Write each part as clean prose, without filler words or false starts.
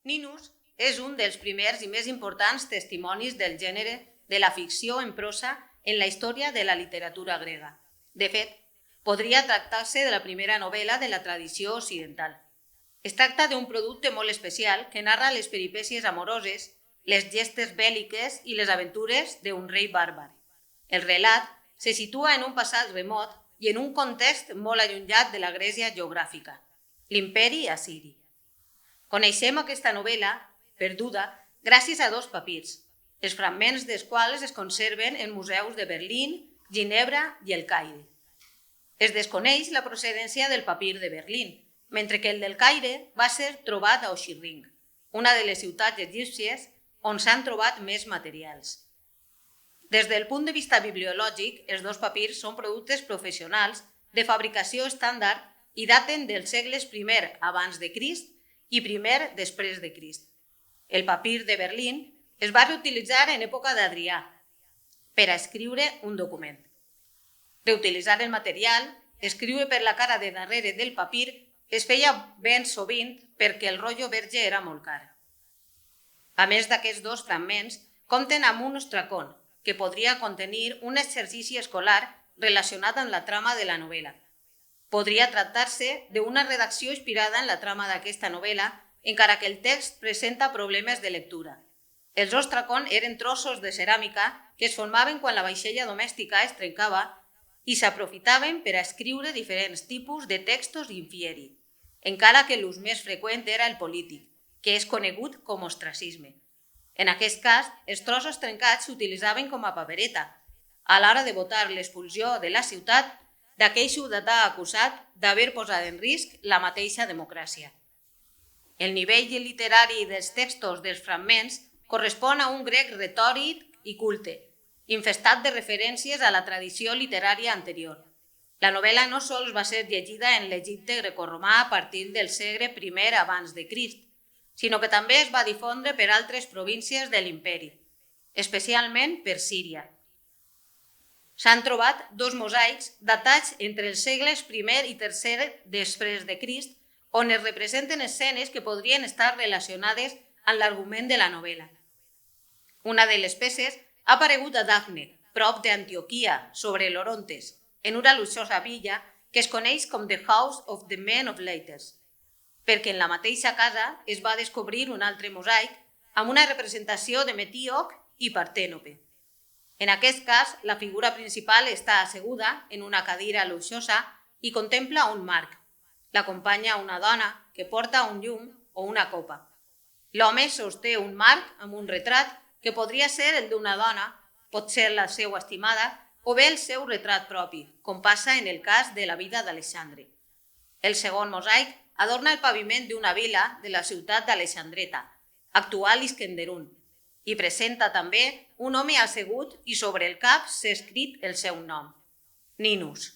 Ninus és un dels primers i més importants testimonis del gènere de la ficció en prosa en la història de la literatura grega. De fet, podria tractar-se de la primera novel·la de la tradició occidental. Es tracta d'un producte molt especial que narra les peripècies amoroses, les gestes bèl·liques i les aventures d'un rei bàrbar. El relat se situa en un passat remot i en un context molt allunyat de la Grècia geogràfica, l'imperi assiri. Coneixem aquesta novel·la, perduda, gràcies a dos papirs, els fragments dels quals es conserven en museus de Berlín, Ginebra i el Caire. Es desconeix la procedència del papir de Berlín, mentre que el del Caire va ser trobat a Oxirrinc, una de les ciutats egípcies on s'han trobat més materials. Des del punt de vista bibliològic, els dos papirs són productes professionals de fabricació estàndard i daten dels segles I abans de Crist i I després de Crist. El papir de Berlín es va reutilitzar en època d'Adrià per a escriure un document. Reutilitzar el material, escriure per la cara de darrere del papir, es feia ben sovint perquè el rotllo verge era molt car. A més d'aquests dos fragments, compten amb un ostracon, que podria contenir un exercici escolar relacionat amb la trama de la novel·la. Podria tractar-se d'una redacció inspirada en la trama d'aquesta novel·la, encara que el text presenta problemes de lectura. Els ostracons eren trossos de ceràmica que es formaven quan la vaixella domèstica es trencava i s'aprofitaven per a escriure diferents tipus de textos infieri, encara que l'ús més freqüent era el polític, que és conegut com ostracisme. En aquest cas, els trossos trencats s'utilitzaven com a papereta, a l'hora de votar l'expulsió de la ciutat d'aquell ciutadà acusat d'haver posat en risc la mateixa democràcia. El nivell literari dels textos dels fragments correspon a un grec retòric i culte, infestat de referències a la tradició literària anterior. La novel·la no sols va ser llegida en l'Egipte grecorromà a partir del segle I abans de Crist, sinó que també es va difondre per altres províncies de l'imperi, especialment per Síria. S'han trobat dos mosaics datats entre els segles I i III després de Crist, on es representen escenes que podrien estar relacionades amb l'argument de la novel·la. Una de les peces ha aparegut a Dafne, prop d'Antioquia, sobre l'Orontes, en una luxosa villa que es coneix com The House of the Men of Letters, perquè en la mateixa casa es va descobrir un altre mosaic amb una representació de Metíoc i Partènope. En aquest cas, la figura principal està asseguda en una cadira luxosa i contempla un marc. L'acompanya una dona que porta un llum o una copa. L'home sosté un marc amb un retrat que podria ser el d'una dona, pot ser la seva estimada, o bé el seu retrat propi, com passa en el cas de la vida d'Alexandre. El segon mosaic adorna el paviment d'una vila de la ciutat d'Alexandreta, actual Iskenderun, i presenta també un home assegut i sobre el cap s'ha escrit el seu nom, Ninus.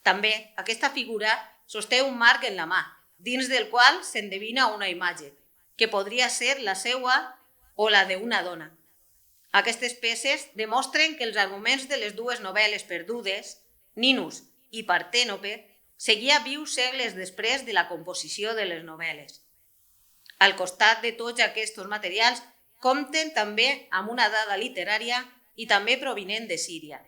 També aquesta figura sosté un marc en la mà, dins del qual s'endevina una imatge, que podria ser la seva o la d'una dona. Aquestes peces demostren que els arguments de les dues novel·les perdudes, Ninus i Partènope, seguia viu segles després de la composició de les novel·les. Al costat de tots aquests materials, compten també amb una dada literària i també provinent de Síria.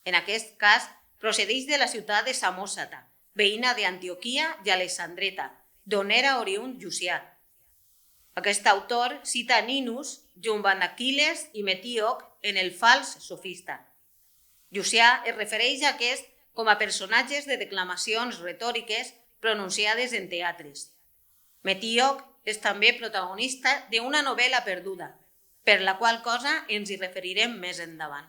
En aquest cas, procedeix de la ciutat de Samòsata, veïna d'Antioquia i Alexandreta, d'on era oriünd Llucià. Aquest autor cita Ninus junt amb Aquil·les i Metíoc en el Fals Sofista. Llucià es refereix a aquest com a personatges de declamacions retòriques pronunciades en teatres. Metíoc és també protagonista d'una novel·la perduda, per la qual cosa ens hi referirem més endavant.